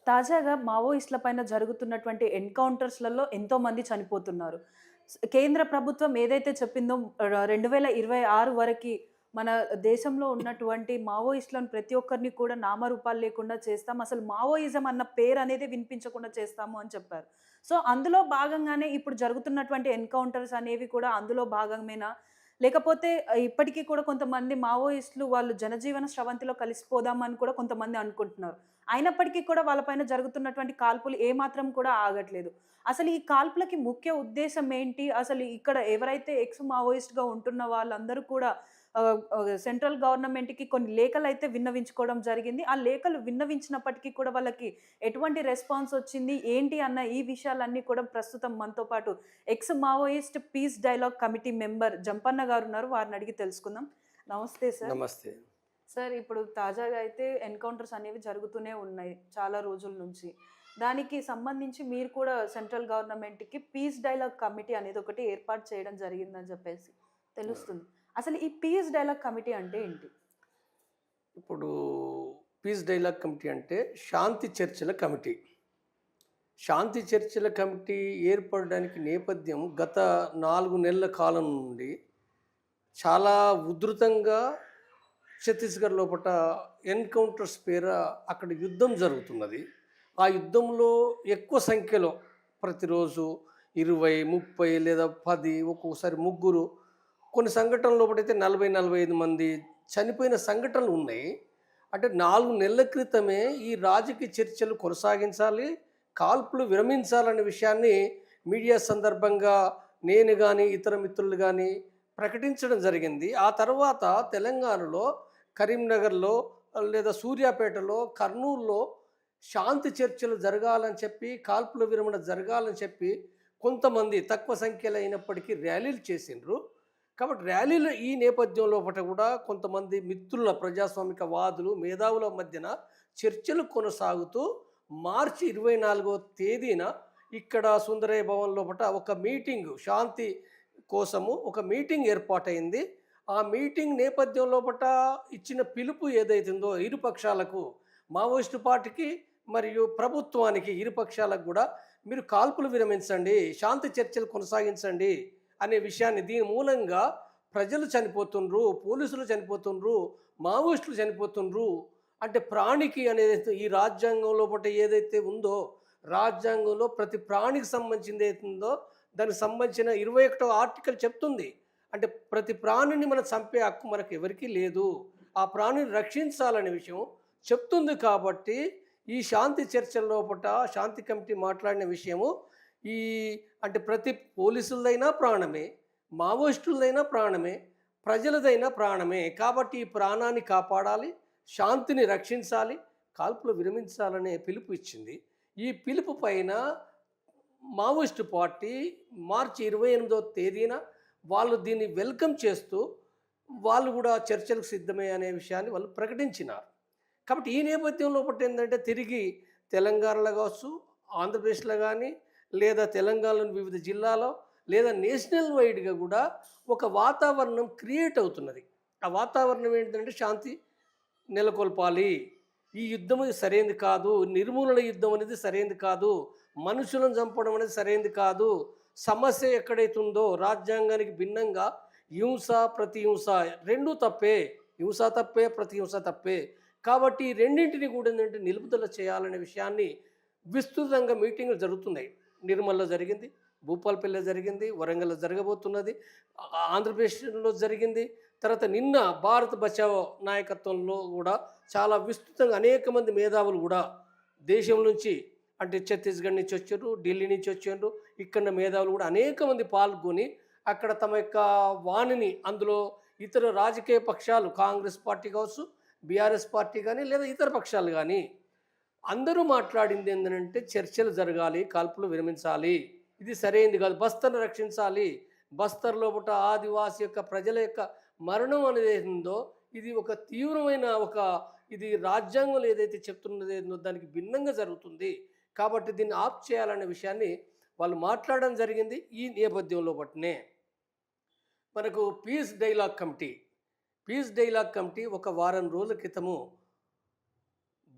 తాజాగా మావోయిస్టుల పైన జరుగుతున్నటువంటి ఎన్‌కౌంటర్స్‌లలో ఎంతోమంది చనిపోతున్నారు. కేంద్ర ప్రభుత్వం ఏదైతే చెప్పిందో 2026 వరకి మన దేశంలో ఉన్నటువంటి మావోయిస్టులను ప్రతి ఒక్కరిని కూడా నామరూపాలు లేకుండా చేస్తాం. అసలు మావోయిజం అన్న పేరనేదే వినిపించకుండా చేస్తాము అని చెప్పారు. సో, అందులో భాగంగానే ఇప్పుడు జరుగుతున్నటువంటి ఎన్‌కౌంటర్స్ అనేవి కూడా అందులో భాగమేనా? లేకపోతే ఇప్పటికి కూడా కొంతమంది మావోయిస్టులు వాళ్ళు జనజీవన స్రవంతిలో కలిసిపోదామని కూడా కొంతమంది అనుకుంటున్నారు. అయినప్పటికీ కూడా వాళ్ళ పైన జరుగుతున్నటువంటి కాల్పులు ఏమాత్రం కూడా ఆగట్లేదు. అసలు ఈ కాల్పులకి ముఖ్య ఉద్దేశ్యం ఏంటి? అసలు ఇక్కడ ఎవరైతే ఎక్స్ మావోయిస్ట్‌గా ఉంటున్న వాళ్ళందరూ కూడా సెంట్రల్ గవర్నమెంట్‌కి కొన్ని లేఖలైతే విన్నవించుకోవడం జరిగింది. ఆ లేఖలు విన్నవించినప్పటికీ కూడా వాళ్ళకి ఎటువంటి రెస్పాన్స్ వచ్చింది? ఏంటి అన్న ఈ విషయాలన్నీ కూడా ప్రస్తుతం మనతో పాటు ex Maoist peace dialogue committee member Jampanna గారున్నారు. వారిని అడిగి తెలుసుకుందాం. నమస్తే సార్. నమస్తే. సార్ ఇప్పుడు తాజాగా అయితే ఎన్‌కౌంటర్స్ అనేవి జరుగుతూనే ఉన్నాయి చాలా రోజుల నుంచి. దానికి సంబంధించి మీరు కూడా సెంట్రల్ గవర్నమెంట్‌కి పీస్ డైలాగ్ కమిటీ అనేది ఒకటి ఏర్పాటు చేయడం జరిగిందని చెప్పేసి తెలుస్తుంది. అసలు ఈ పీస్ డైలాగ్ కమిటీ అంటే ఏంటి? ఇప్పుడు పీస్ డైలాగ్ కమిటీ అంటే శాంతి చర్చల కమిటీ. శాంతి చర్చల కమిటీ ఏర్పడడానికి నేపథ్యం గత 4 నెలల కాలం నుండి చాలా ఉధృతంగా ఛత్తీస్‌గఢ్ లోపట ఎన్‌కౌంటర్స్ పేర అక్కడ యుద్ధం జరుగుతున్నది. ఆ యుద్ధంలో ఎక్కువ సంఖ్యలో ప్రతిరోజు 20, 30 లేదా 10 ఒక్కొక్కసారి ముగ్గురు కొన్ని సంఘటనల లోపటైతే 40, 45 మంది చనిపోయిన సంఘటనలు ఉన్నాయి. అంటే 4 నెలల క్రితమే ఈ రాజకీయ చర్చలు కొనసాగించాలి, కాల్పులు విరమించాలనే విషయాన్ని మీడియా సందర్భంగా నేను గాని, ఇతర మిత్రులు గాని ప్రకటించడం జరిగింది. ఆ తర్వాత తెలంగాణలో కరీంనగర్‌లో లేదా సూర్యాపేటలో, కర్నూలులో శాంతి చర్చలు జరగాలని చెప్పి, కాల్పుల విరమణ జరగాలని చెప్పి కొంతమంది తక్కువ సంఖ్యలో అయినప్పటికీ ర్యాలీలు చేసిండ్రు. కాబట్టి ర్యాలీల ఈ నేపథ్యం లోపట కూడా కొంతమంది మిత్రుల ప్రజాస్వామిక వాదులు, మేధావుల మధ్యన చర్చలు కొనసాగుతూ మార్చి 24వ తేదీన ఇక్కడ సుందరయ్య భవన్ లోపట ఒక మీటింగు శాంతి కోసము ఒక మీటింగ్ ఏర్పాటైంది. ఆ మీటింగ్ నేపథ్యం లోపట ఇచ్చిన పిలుపు ఏదైతుందో ఇరు పక్షాలకు, మావోయిస్టు పార్టీకి మరియు ప్రభుత్వానికి, ఇరు పక్షాలకు కూడా మీరు కాల్పులు విరమించండి, శాంతి చర్చలు కొనసాగించండి అనే విషయాన్ని దీని మూలంగా ప్రజలు చనిపోతుండ్రు, పోలీసులు చనిపోతుండ్రు, మావోయిస్టులు చనిపోతుండ్రు. అంటే ప్రాణికి అనేది ఈ రాజ్యాంగం లోపట ఏదైతే ఉందో, రాజ్యాంగంలో ప్రతి ప్రాణికి సంబంధించింది ఏదైతుందో దానికి సంబంధించిన 21వ ఆర్టికల్ చెప్తుంది. అంటే ప్రతి ప్రాణిని మనం చంపే హక్కు మనకు ఎవరికీ లేదు. ఆ ప్రాణిని రక్షించాలనే విషయం చెప్తుంది. కాబట్టి ఈ శాంతి చర్చల లోపట శాంతి కమిటీ మాట్లాడిన విషయము ఈ అంటే ప్రతి పోలీసులదైనా ప్రాణమే, మావోయిస్టులదైనా ప్రాణమే, ప్రజలదైనా ప్రాణమే. కాబట్టి ఈ ప్రాణాన్ని కాపాడాలి, శాంతిని రక్షించాలి, కాల్పులు విరమించాలనే పిలుపు ఇచ్చింది. ఈ పిలుపు పైన మావోయిస్టు పార్టీ మార్చి 28వ తేదీన వాళ్ళు దీన్ని వెల్కమ్ చేస్తూ వాళ్ళు కూడా చర్చలకు సిద్ధమే అనే విషయాన్ని వాళ్ళు ప్రకటించినారు. కాబట్టి ఈ నేపథ్యం లోపల ఏంటంటే తిరిగి తెలంగాణలో కావచ్చు, ఆంధ్రప్రదేశ్లో కానీ, లేదా తెలంగాణలోని వివిధ జిల్లాలో, లేదా నేషనల్ వైడ్గా కూడా ఒక వాతావరణం క్రియేట్ అవుతున్నది. ఆ వాతావరణం ఏంటంటే శాంతి నెలకొల్పాలి, ఈ యుద్ధం సరైనది కాదు, నిర్మూలన యుద్ధం అనేది సరైనది కాదు, మనుషులను చంపడం అనేది సరైనది కాదు, సమస్య ఎక్కడైతుందో రాజ్యాంగానికి భిన్నంగా హింస, ప్రతిహింస రెండూ తప్పే, హింస తప్పే, ప్రతిహింస తప్పే. కాబట్టి ఈ రెండింటిని కూడా ఏంటంటే నిలుపుదల చేయాలనే విషయాన్ని విస్తృతంగా మీటింగులు జరుగుతున్నాయి. నిర్మల్లో జరిగింది, భూపాలపల్లిలో జరిగింది, వరంగల్లో జరగబోతున్నది, ఆంధ్రప్రదేశ్లో జరిగింది. తర్వాత నిన్న భారత్ బచావో నాయకత్వంలో కూడా చాలా విస్తృతంగా అనేక మంది మేధావులు కూడా దేశం నుంచి, అంటే ఛత్తీస్గఢ్ నుంచి వచ్చారు, ఢిల్లీ నుంచి వచ్చారు, ఇక్కడ మేధావులు కూడా అనేక మంది పాల్గొని అక్కడ తమ యొక్క వాణిని అందులో ఇతర రాజకీయ పక్షాలు కాంగ్రెస్ పార్టీ కావచ్చు, బీఆర్ఎస్ పార్టీ కానీ, లేదా ఇతర పక్షాలు కానీ అందరూ మాట్లాడింది ఏంటంటే చర్చలు జరగాలి, కాల్పులు విరమించాలి, ఇది సరైనది కాదు, బస్తర్ను రక్షించాలి, బస్తర్ లోపల ఆదివాసి యొక్క ప్రజల యొక్క మరణం అనేది ఏందో ఇది ఒక తీవ్రమైన ఇది రాజ్యాంగంలో ఏదైతే చెప్తున్నది ఏందో దానికి భిన్నంగా జరుగుతుంది. కాబట్టి దీన్ని ఆఫ్ చేయాలనే విషయాన్ని వాళ్ళు మాట్లాడడం జరిగింది. ఈ నేపథ్యంలో బట్టినే మనకు పీస్ డైలాగ్ కమిటీ ఒక వారం రోజుల క్రితము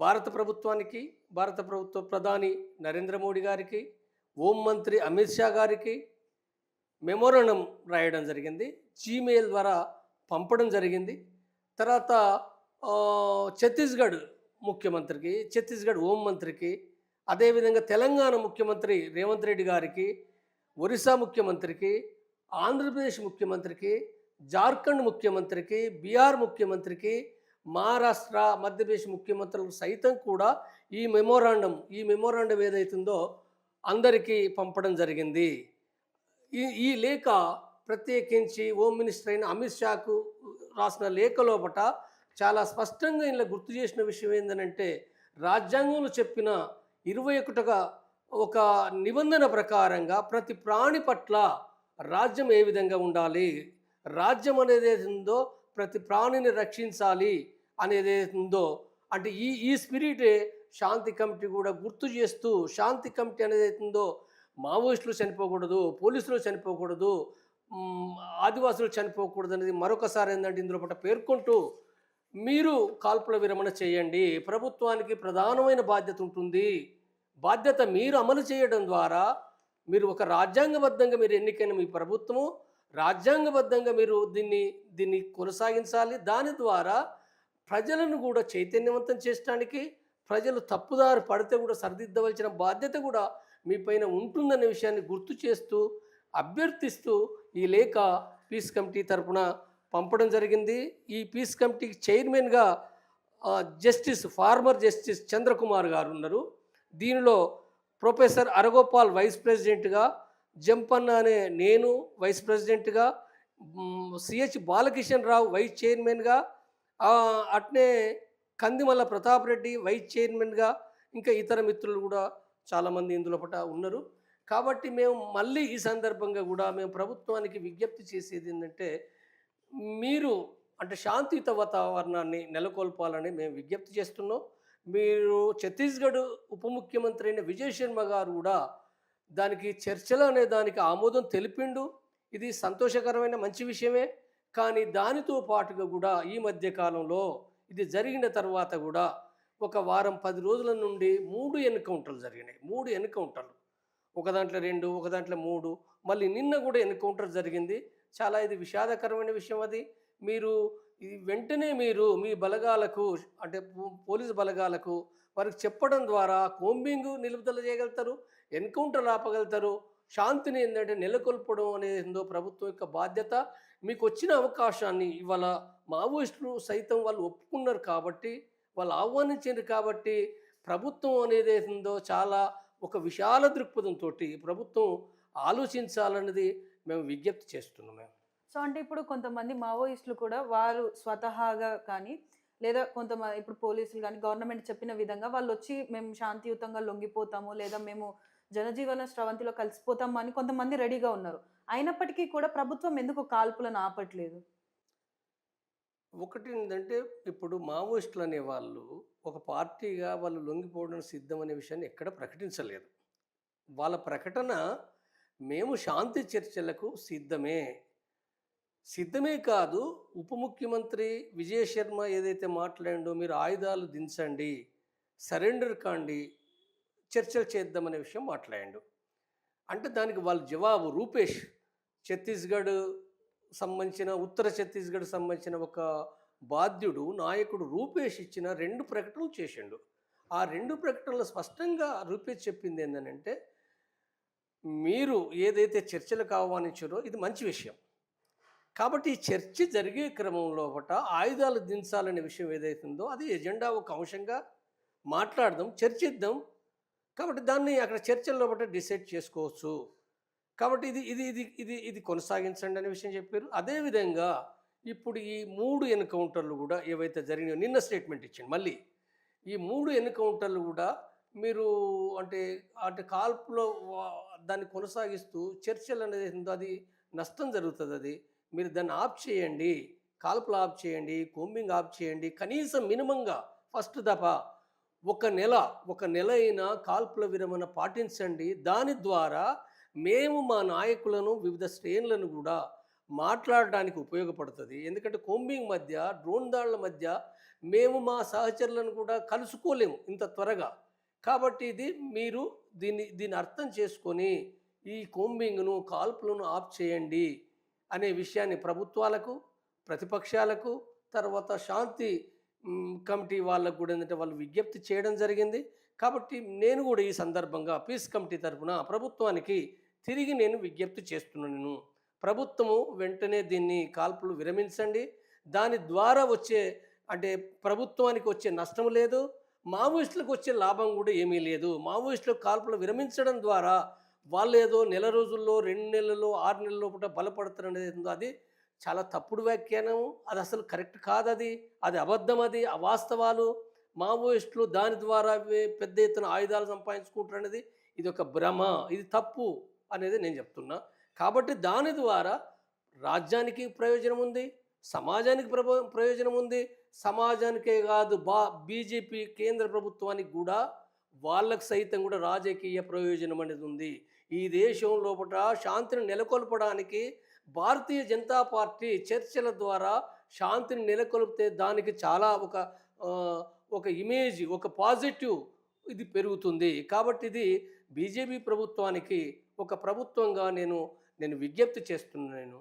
భారత ప్రభుత్వానికి, భారత ప్రభుత్వ ప్రధాని నరేంద్ర మోడీ గారికి, హోం మంత్రి అమిత్ షా గారికి మెమోరాండం రాయడం జరిగింది. జీమెయిల్ ద్వారా పంపడం జరిగింది. తర్వాత ఛత్తీస్గఢ్ ముఖ్యమంత్రికి, ఛత్తీస్గఢ్ హోం మంత్రికి, అదేవిధంగా తెలంగాణ ముఖ్యమంత్రి రేవంత్ రెడ్డి గారికి, ఒరిస్సా ముఖ్యమంత్రికి, ఆంధ్రప్రదేశ్ ముఖ్యమంత్రికి, జార్ఖండ్ ముఖ్యమంత్రికి, బీహార్ ముఖ్యమంత్రికి, మహారాష్ట్ర, మధ్యప్రదేశ్ ముఖ్యమంత్రులకు సైతం కూడా ఈ మెమోరాండం ఏదైతుందో అందరికీ పంపడం జరిగింది. ఈ లేఖ ప్రత్యేకించి హోమ్ మినిస్టర్ అయిన అమిత్ షాకు రాసిన లేఖ లోపట చాలా స్పష్టంగా ఇలా గుర్తు చేసిన విషయం ఏంటంటే, రాజ్యాంగంలో చెప్పిన 21గా ఒక నిబంధన ప్రకారంగా ప్రతి ప్రాణి పట్ల రాజ్యం ఏ విధంగా ఉండాలి, రాజ్యం అనేది ఉందో ప్రతి ప్రాణిని రక్షించాలి అనేది ఉందో, అంటే ఈ స్పిరిటే శాంతి కమిటీ కూడా గుర్తు చేస్తూ, శాంతి కమిటీ అనేది ఉందో మావోయిస్టులు చనిపోకూడదు, పోలీసులు చనిపోకూడదు, ఆదివాసులు చనిపోకూడదు అనేది మరొకసారి ఏంటంటే ఇందులో పట్ల పేర్కొంటూ, మీరు కాల్పుల విరమణ చేయండి, ప్రభుత్వానికి ప్రధానమైన బాధ్యత ఉంటుంది, బాధ్యత మీరు అమలు చేయడం ద్వారా మీరు ఒక రాజ్యాంగబద్ధంగా మీరు ఎన్నికైన మీ ప్రభుత్వము రాజ్యాంగబద్ధంగా మీరు దీన్ని కొనసాగించాలి. దాని ద్వారా ప్రజలను కూడా చైతన్యవంతం చేయడానికి, ప్రజలు తప్పుదారి పడితే కూడా సరిదిద్దవలసిన బాధ్యత కూడా మీ పైన ఉంటుందనే విషయాన్ని గుర్తు చేస్తూ, అభ్యర్థిస్తూ ఈ లేఖ పీస్ కమిటీ తరఫున పంపడం జరిగింది. ఈ పీస్ కమిటీకి చైర్మన్గా ఫార్మర్ జస్టిస్ చంద్రకుమార్ గారు ఉన్నారు. దీనిలో ప్రొఫెసర్ అరగోపాల్ వైస్ ప్రెసిడెంట్గా, జంపన్న అనే నేను వైస్ ప్రెసిడెంట్గా, సిహెచ్ బాలకిషన్ రావు వైస్ చైర్మన్గా, అట్నే కందిమల్ల ప్రతాప్ రెడ్డి వైస్ చైర్మన్గా, ఇంకా ఇతర మిత్రులు కూడా చాలామంది ఇందులో పట ఉన్నారు. కాబట్టి మేము మళ్ళీ ఈ సందర్భంగా కూడా మేము ప్రభుత్వానికి విజ్ఞప్తి చేసేది ఏంటంటే, మీరు అంటే శాంతియుత వాతావరణాన్ని నెలకొల్పాలని మేము విజ్ఞప్తి చేస్తున్నాం. మీరు ఛత్తీస్గఢ్ ఉప ముఖ్యమంత్రి అయిన విజయ్ శర్మ గారు కూడా దానికి చర్చలు అనే దానికి ఆమోదం తెలిపిండు. ఇది సంతోషకరమైన మంచి విషయమే. కానీ దానితో పాటుగా కూడా ఈ మధ్య కాలంలో ఇది జరిగిన తర్వాత కూడా ఒక వారం 10 రోజుల నుండి 3 ఎన్కౌంటర్లు జరిగినాయి. 3 ఎన్కౌంటర్లు, ఒక దాంట్లో 2, ఒక దాంట్లో 3, మళ్ళీ నిన్న కూడా ఎన్కౌంటర్ జరిగింది. చాలా ఇది విషాదకరమైన విషయం. అది మీరు వెంటనే మీరు మీ బలగాలకు అంటే పోలీసు బలగాలకు వారికి చెప్పడం ద్వారా కోంబింగ్ నిలుపుదల చేయగలుగుతారు, ఎన్కౌంటర్లు ఆపగలుగుతారు. శాంతిని ఏంటంటే నెలకొల్పడం అనేది ప్రభుత్వం యొక్క బాధ్యత. మీకు వచ్చిన అవకాశాన్ని ఇవాళ మావోయిస్టులు సైతం వాళ్ళు ఒప్పుకున్నారు కాబట్టి, వాళ్ళు ఆహ్వానించారు కాబట్టి, ప్రభుత్వం అనేది ఏందో చాలా ఒక విశాల దృక్పథంతో ప్రభుత్వం ఆలోచించాలన్నది మేము విజ్ఞప్తి చేస్తున్నాం. సో అంటే ఇప్పుడు కొంతమంది మావోయిస్టులు కూడా వారు స్వతహాగా కానీ లేదా కొంతమంది ఇప్పుడు పోలీసులు కానీ గవర్నమెంట్ చెప్పిన విధంగా వాళ్ళు వచ్చి మేము శాంతియుతంగా లొంగిపోతాము లేదా మేము జనజీవన స్రవంతిలో కలిసిపోతాము అని కొంతమంది రెడీగా ఉన్నారు. అయినప్పటికీ కూడా ప్రభుత్వం ఎందుకు కాల్పులను ఆపట్లేదు? ఒకటి ఏంటంటే, ఇప్పుడు మావోయిస్టులు అనే వాళ్ళు ఒక పార్టీగా వాళ్ళు లొంగిపోవడం సిద్ధం అనే విషయాన్ని ఎక్కడ ప్రకటించలేదు. వాళ్ళ ప్రకటన మేము శాంతి చర్చలకు సిద్ధమే కాదు, ఉప ముఖ్యమంత్రి విజయ్ శర్మ ఏదైతే మాట్లాడిండో మీరు ఆయుధాలు దించండి, సరెండర్ కాండి, చర్చలు చేద్దామనే విషయం మాట్లాడిండు. అంటే దానికి వాళ్ళ జవాబు రూపేష్ ఛత్తీస్గఢ్ సంబంధించిన ఉత్తర ఛత్తీస్గఢ్ సంబంధించిన ఒక బాధ్యుడు నాయకుడు రూపేష్ ఇచ్చిన 2 ప్రకటనలు చేసిండు. ఆ 2 ప్రకటనలు స్పష్టంగా రూపేష్ చెప్పింది ఏంటంటే, మీరు ఏదైతే చర్చలకు ఆహ్వానించారో ఇది మంచి విషయం, కాబట్టి ఈ చర్చ జరిగే క్రమంలో ఆయుధాలు దించాలనే విషయం ఏదైతుందో అది ఎజెండా ఒక అంశంగా మాట్లాడదాం, చర్చిద్దాం. కాబట్టి దాన్ని అక్కడ చర్చల్లో డిసైడ్ చేసుకోవచ్చు. కాబట్టి ఇది ఇది ఇది ఇది ఇది కొనసాగించండి అనే విషయం చెప్పారు. అదేవిధంగా ఇప్పుడు ఈ 3 ఎన్కౌంటర్లు కూడా ఏవైతే జరిగినాయో నిన్న స్టేట్మెంట్ ఇచ్చింది. మళ్ళీ ఈ 3 ఎన్కౌంటర్లు కూడా మీరు అంటే అంటే కాల్పులో దాన్ని కొనసాగిస్తూ చర్చలు అనేది ఉందో అది నష్టం జరుగుతుంది. అది మీరు దాన్ని ఆఫ్ చేయండి, కాల్పులు ఆఫ్ చేయండి, కోంబింగ్ ఆఫ్ చేయండి. కనీసం మినిమంగా ఫస్ట్ దఫా ఒక నెల అయినా కాల్పుల విరమణ పాటించండి. దాని ద్వారా మేము మా నాయకులను వివిధ శ్రేణులను కూడా మాట్లాడడానికి ఉపయోగపడుతుంది. ఎందుకంటే కోంబింగ్ మధ్య, డ్రోన్ దాడుల మధ్య మేము మా సహచరులను కూడా కలుసుకోలేము ఇంత త్వరగా. కాబట్టి ఇది మీరు దీన్ని అర్థం చేసుకొని ఈ కోంబింగ్‌ను, కాల్పులను ఆఫ్ చేయండి అనే విషయాన్ని ప్రభుత్వాలకు, ప్రతిపక్షాలకు, తర్వాత శాంతి కమిటీ వాళ్ళకు కూడా ఏందంటే వాళ్ళు విజ్ఞప్తి చేయడం జరిగింది. కాబట్టి నేను కూడా ఈ సందర్భంగా పీస్ కమిటీ తరపున ప్రభుత్వానికి తిరిగి నేను విజ్ఞప్తి చేస్తున్నాను. ప్రభుత్వము వెంటనే దీన్ని కాల్పులు విరమించండి. దాని ద్వారా వచ్చే అంటే ప్రభుత్వానికి వచ్చే నష్టం లేదు. మావోయిస్టులకు వచ్చే లాభం కూడా ఏమీ లేదు. మావోయిస్టులకు కాల్పులు విరమించడం ద్వారా వాళ్ళేదో నెల రోజుల్లో, 2 నెలల్లో, 6 నెలల లోపల బలపడతారనేది ఏందో అది చాలా తప్పుడు వ్యాఖ్యానం. అది అసలు కరెక్ట్ కాదది. అది అబద్ధం, అది అవాస్తవాలు. మావోయిస్టులు దాని ద్వారా పెద్ద ఎత్తున ఆయుధాలు సంపాదించుకుంటారనేది ఇది ఒక భ్రమ. ఇది తప్పు అనేది నేను చెప్తున్నా. కాబట్టి దాని ద్వారా రాజ్యానికి ప్రయోజనం ఉంది, సమాజానికి ప్రయోజనం ఉంది. సమాజానికే కాదు బీజేపీ కేంద్ర ప్రభుత్వానికి కూడా వాళ్ళకు సైతం కూడా రాజకీయ ప్రయోజనం అనేది ఉంది. ఈ దేశం లోపల శాంతిని నెలకొల్పడానికి భారతీయ జనతా పార్టీ చర్చల ద్వారా శాంతిని నెలకొల్పితే దానికి చాలా ఒక ఇమేజ్, ఒక పాజిటివ్ ఇది పెరుగుతుంది. కాబట్టి ఇది బీజేపీ ప్రభుత్వానికి ఒక ప్రభుత్వంగా నేను విజ్ఞప్తి చేస్తున్నాను.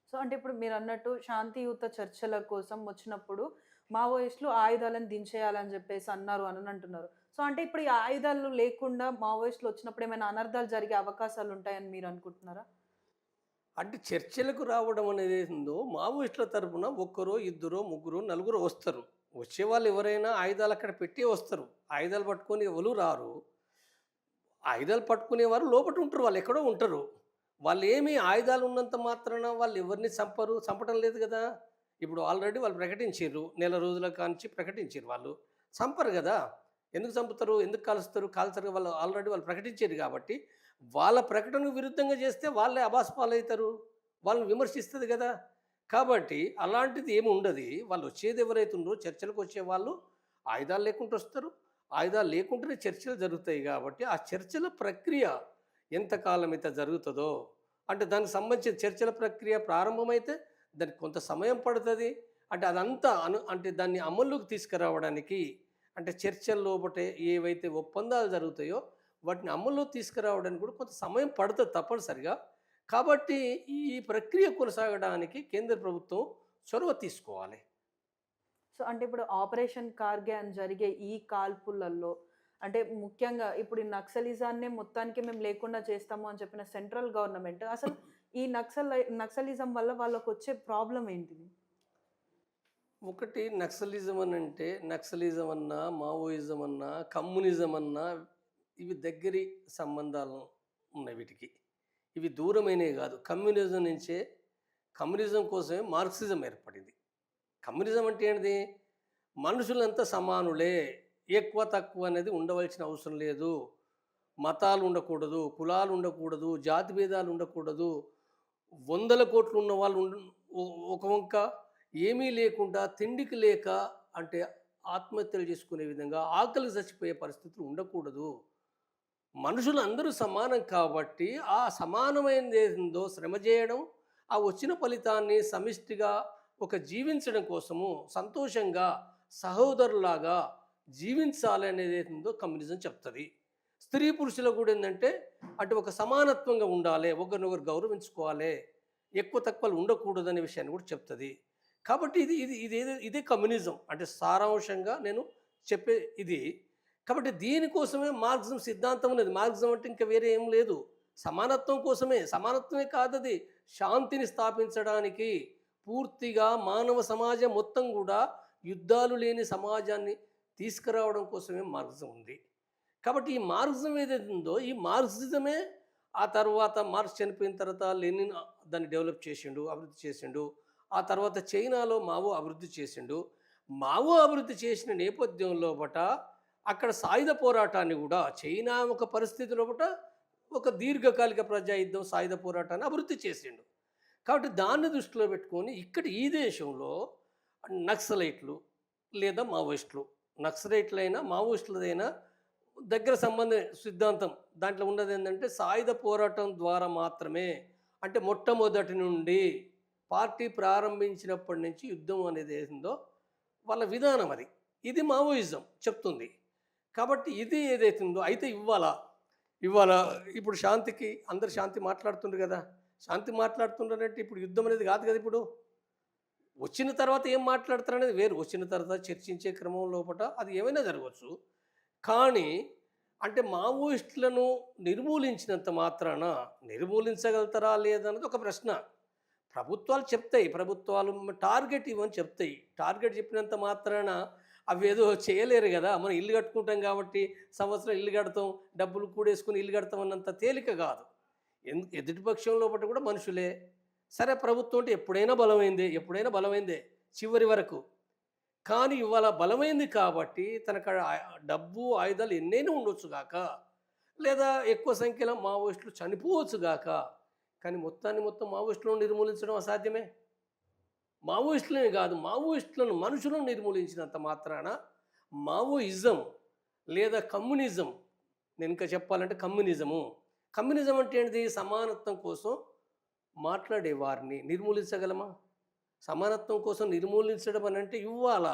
సో అంటే ఇప్పుడు మీరు అన్నట్టు శాంతియుత చర్చల కోసం వచ్చినప్పుడు మావోయిస్టులు ఆయుధాలను దించేయాలని చెప్పేసి అన్నారు అని అంటున్నారు. సో అంటే ఇప్పుడు ఈ ఆయుధాలు లేకుండా మావోయిస్టులు వచ్చినప్పుడు ఏమైనా అనర్థాలు జరిగే అవకాశాలు ఉంటాయని మీరు అనుకుంటున్నారా? అంటే చర్చలకు రావడం అనేది ఏందో మావోయిస్టుల తరపున ఒక్కరో, ఇద్దరో, ముగ్గురో, నలుగురో వస్తారు. వచ్చేవాళ్ళు ఎవరైనా ఆయుధాలు అక్కడ పెట్టి వస్తారు. ఆయుధాలు పట్టుకొని ఎవరు రారు. ఆయుధాలు పట్టుకునేవారు లోపట ఉంటారు, వాళ్ళు ఎక్కడో ఉంటారు. వాళ్ళు ఏమి ఆయుధాలు ఉన్నంత మాత్రాన వాళ్ళు ఎవరిని చంపడం లేదు కదా. ఇప్పుడు ఆల్రెడీ వాళ్ళు ప్రకటించారు, నెల రోజుల కాంచి ప్రకటించారు. వాళ్ళు చంపరు కదా. ఎందుకు చంపుతారు, ఎందుకు కాల్చరు? వాళ్ళు ప్రకటించారు కాబట్టి వాళ్ళ ప్రకటనకు విరుద్ధంగా చేస్తే వాళ్ళే అబాస్పాలవుతారు, వాళ్ళని విమర్శిస్తుంది కదా. కాబట్టి అలాంటిది ఏమి ఉండదు. వాళ్ళు వచ్చేది ఎవరైతే ఉన్నారో చర్చలకు వచ్చేవాళ్ళు ఆయుధాలు లేకుండా వస్తారు. ఆయుధాలు లేకుండానే చర్చలు జరుగుతాయి. కాబట్టి ఆ చర్చల ప్రక్రియ ఎంతకాలం అయితే జరుగుతుందో, అంటే దానికి సంబంధించిన చర్చల ప్రక్రియ ప్రారంభమైతే దానికి కొంత సమయం పడుతుంది. అంటే అదంతా అంటే దాన్ని అమల్లోకి తీసుకురావడానికి, అంటే చర్చల లోపటే ఏవైతే ఒప్పందాలు జరుగుతాయో వాటిని అమల్లో తీసుకురావడానికి కూడా కొంత సమయం పడుతుంది తప్పనిసరిగా. కాబట్టి ఈ ప్రక్రియ కొనసాగడానికి కేంద్ర ప్రభుత్వం చొరవ తీసుకోవాలి. సో అంటే ఇప్పుడు ఆపరేషన్ కార్గే అని జరిగే ఈ కాల్పులలో అంటే ముఖ్యంగా ఇప్పుడు ఈ నక్సలిజాన్నే మొత్తానికి మేము లేకుండా చేస్తాము అని చెప్పిన సెంట్రల్ గవర్నమెంట్ అసలు ఈ నక్సలిజం వల్ల వాళ్ళకు వచ్చే ప్రాబ్లం ఏంటిది? ఒకటి నక్సలిజం అని అంటే నక్సలిజం అన్నా, మావోయిజం అన్నా, కమ్యూనిజం అన్నా ఇవి దగ్గరి సంబంధాలు ఉన్నాయి వీటికి. ఇవి దూరమైనవి కాదు. కమ్యూనిజం కోసమే మార్క్సిజం ఏర్పడింది. కమ్యూనిజం అంటే ఏంటిది? మనుషులంతా సమానులే, ఎక్కువ తక్కువ అనేది ఉండవలసిన అవసరం లేదు. మతాలు ఉండకూడదు, కులాలు ఉండకూడదు, జాతి భేదాలు ఉండకూడదు. 100 కోట్లు ఉన్న వాళ్ళు ఒక వంక, ఏమీ లేకుండా తిండికి లేక అంటే ఆత్మహత్యలు చేసుకునే విధంగా ఆకలి చచ్చిపోయే పరిస్థితులు ఉండకూడదు. మనుషులు అందరూ సమానం కాబట్టి ఆ సమానమైనది ఏందో శ్రమ చేయడం, ఆ వచ్చిన ఫలితాన్ని సమిష్టిగా జీవించడం కోసము సంతోషంగా సహోదరులాగా జీవించాలి అనేది ఏందో కమ్యూనిజం చెప్తుంది. స్త్రీ పురుషులకు కూడా ఏంటంటే అటు ఒక సమానత్వంగా ఉండాలి, ఒకరినొకరు గౌరవించుకోవాలి, ఎక్కువ తక్కువలు ఉండకూడదు అనే విషయాన్ని కూడా చెప్తుంది. కాబట్టి ఇదే కమ్యూనిజం అంటే సారాంశంగా నేను చెప్పే ఇది. కాబట్టి దీనికోసమే మార్క్సిజం సిద్ధాంతం ఉన్నది. మార్క్సిజం అంటే ఇంకా వేరే ఏం లేదు, సమానత్వం కోసమే. సమానత్వమే కాదది, శాంతిని స్థాపించడానికి, పూర్తిగా మానవ సమాజం మొత్తం కూడా యుద్ధాలు లేని సమాజాన్ని తీసుకురావడం కోసమే మార్క్సిజం ఉంది. కాబట్టి ఈ మార్క్సిజం ఏదైతే ఉందో ఈ మార్క్సిజమే ఆ తర్వాత మార్క్స్ చనిపోయిన తర్వాత లెనిన్ దాన్ని డెవలప్ చేసిండు, అభివృద్ధి చేసిండు. ఆ తర్వాత చైనాలో మావో అభివృద్ధి చేసిండు. మావో అభివృద్ధి చేసిన నేపథ్యంలో అక్కడ సాయుధ పోరాటాన్ని కూడా చైనా ఒక పరిస్థితి లోపల ఒక దీర్ఘకాలిక ప్రజాయుద్ధం సాయుధ పోరాటాన్ని అభివృద్ధి చేసిండు. కాబట్టి దాన్ని దృష్టిలో పెట్టుకొని ఇక్కడ ఈ దేశంలో నక్సలైట్లు లేదా మావోయిస్టులు, నక్సలైట్లైనా మావోయిస్టులదైనా దగ్గర సంబంధ సిద్ధాంతం దాంట్లో ఉన్నది ఏంటంటే సాయుధ పోరాటం ద్వారా మాత్రమే. అంటే మొట్టమొదటి నుండి పార్టీ ప్రారంభించినప్పటి నుంచి యుద్ధం అనేది ఏందో వాళ్ళ విధానం అది. ఇది మావోయిజం చెప్తుంది. కాబట్టి ఇది ఏదైతే ఉందో అయితే ఇవాళ ఇప్పుడు శాంతికి అందరు శాంతి మాట్లాడుతుండ్రు కదా. శాంతి మాట్లాడుతుండ్రంటే ఇప్పుడు యుద్ధం అనేది కాదు కదా. ఇప్పుడు వచ్చిన తర్వాత ఏం మాట్లాడతారనేది వేరు. వచ్చిన తర్వాత చర్చించే క్రమం లోపల అది ఏమైనా జరగవచ్చు. కానీ అంటే మావోయిస్టులను నిర్మూలించినంత మాత్రాన నిర్మూలించగలుగుతారా లేదన్నది ఒక ప్రశ్న. ప్రభుత్వాలు చెప్తాయి, ప్రభుత్వాలు టార్గెట్ ఇవ్వని చెప్తాయి. టార్గెట్ చెప్పినంత మాత్రాన అవి ఏదో చేయలేరు కదా. మనం ఇల్లు కట్టుకుంటాం కాబట్టి సంవత్సరం ఇల్లు కడతాం, డబ్బులు కూడేసుకుని ఇల్లు కడతాం అన్నంత తేలిక కాదు. ఎదుటి పక్షం లోపల కూడా మనుషులే. సరే ప్రభుత్వం అంటే ఎప్పుడైనా బలమైందే చివరి వరకు. కానీ ఇవాళ బలమైంది కాబట్టి తనకు డబ్బు ఆయుధాలు ఎన్నైనా ఉండొచ్చు గాక, లేదా ఎక్కువ సంఖ్యలో మావోయిస్టులు చనిపోవచ్చు గాక. కానీ మొత్తం మావోయిస్టులను నిర్మూలించడం అసాధ్యమే. మావోయిస్టులనే కాదు, మావోయిస్టులను మనుషులను నిర్మూలించినంత మాత్రాన మావోయిజం లేదా కమ్యూనిజం, నేను ఇంకా చెప్పాలంటే కమ్యూనిజం అంటే ఏంటిది? సమానత్వం కోసం మాట్లాడే వారిని నిర్మూలించగలమా? సమానత్వం కోసం నిర్మూలించడం అని అంటే ఇవాళ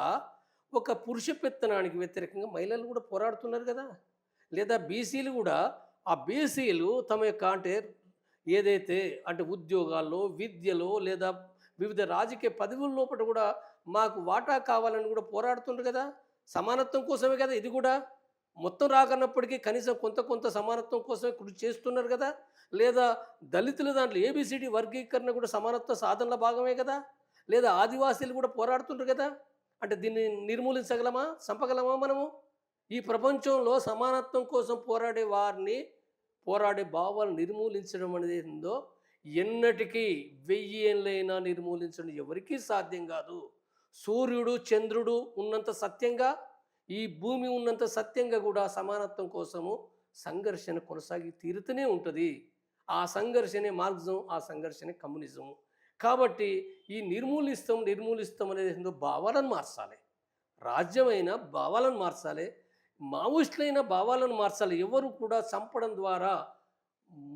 ఒక పురుష పెత్తనానికి వ్యతిరేకంగా మహిళలు కూడా పోరాడుతున్నారు కదా. లేదా బీసీలు కూడా, ఆ బీసీలు తమ యొక్క ఏదైతే ఉద్యోగాల్లో, విద్యలో లేదా వివిధ రాజకీయ పదవుల లోపల కూడా మాకు వాటా కావాలని కూడా పోరాడుతుండ్రు కదా. సమానత్వం కోసమే కదా ఇది కూడా. మొత్తం రాకన్నప్పటికీ కనీసం కొంత సమానత్వం కోసమే కృషి చేస్తున్నారు కదా. లేదా దళితుల దాంట్లో ఏబిసిడి వర్గీకరణ కూడా సమానత్వ సాధనలో భాగమే కదా. లేదా ఆదివాసీలు కూడా పోరాడుతుంటారు కదా. అంటే దీన్ని నిర్మూలించగలమా, చంపగలమా మనము? ఈ ప్రపంచంలో సమానత్వం కోసం పోరాడే భావాలను నిర్మూలించడం అనేది ఏందో ఎన్నటికీ 1000 ఏళ్ళైనా నిర్మూలించడం ఎవరికీ సాధ్యం కాదు. సూర్యుడు చంద్రుడు ఉన్నంత సత్యంగా, ఈ భూమి ఉన్నంత సత్యంగా కూడా సమానత్వం కోసము సంఘర్షణ కొనసాగి తీరుతూనే ఉంటుంది. ఆ సంఘర్షణే మార్క్సిజం, ఆ సంఘర్షణే కమ్యూనిజం. కాబట్టి ఈ నిర్మూలిస్తాం అనేది ఏందో భావాలను మార్చాలి. రాజ్యమైన భావాలను మార్చాలి, మావోయిస్టులైన భావాలను మార్చాలి. ఎవరు కూడా చంపడం ద్వారా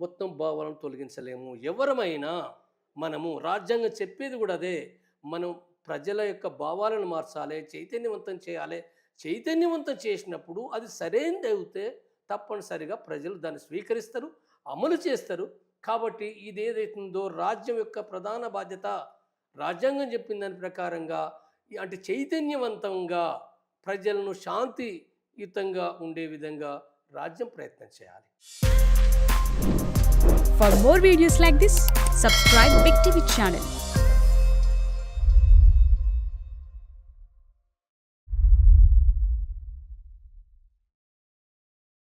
మొత్తం భావాలను తొలగించలేము. ఎవరమైనా మనము రాజ్యాంగం చెప్పేది కూడా అదే. మనం ప్రజల యొక్క భావాలను మార్చాలి, చైతన్యవంతం చేయాలి. చైతన్యవంతం చేసినప్పుడు అది సరైనది అయితే తప్పనిసరిగా ప్రజలు దాన్ని స్వీకరిస్తారు, అమలు చేస్తారు. కాబట్టి ఇది ఏదైతుందో రాజ్యం యొక్క ప్రధాన బాధ్యత, రాజ్యాంగం చెప్పిన దాని ప్రకారంగా చైతన్యవంతంగా ప్రజలను శాంతియుతంగా ఉండే విధంగా రాజ్యం ప్రయత్నం చేయాలి. For more videos like this, subscribe Big TV channel.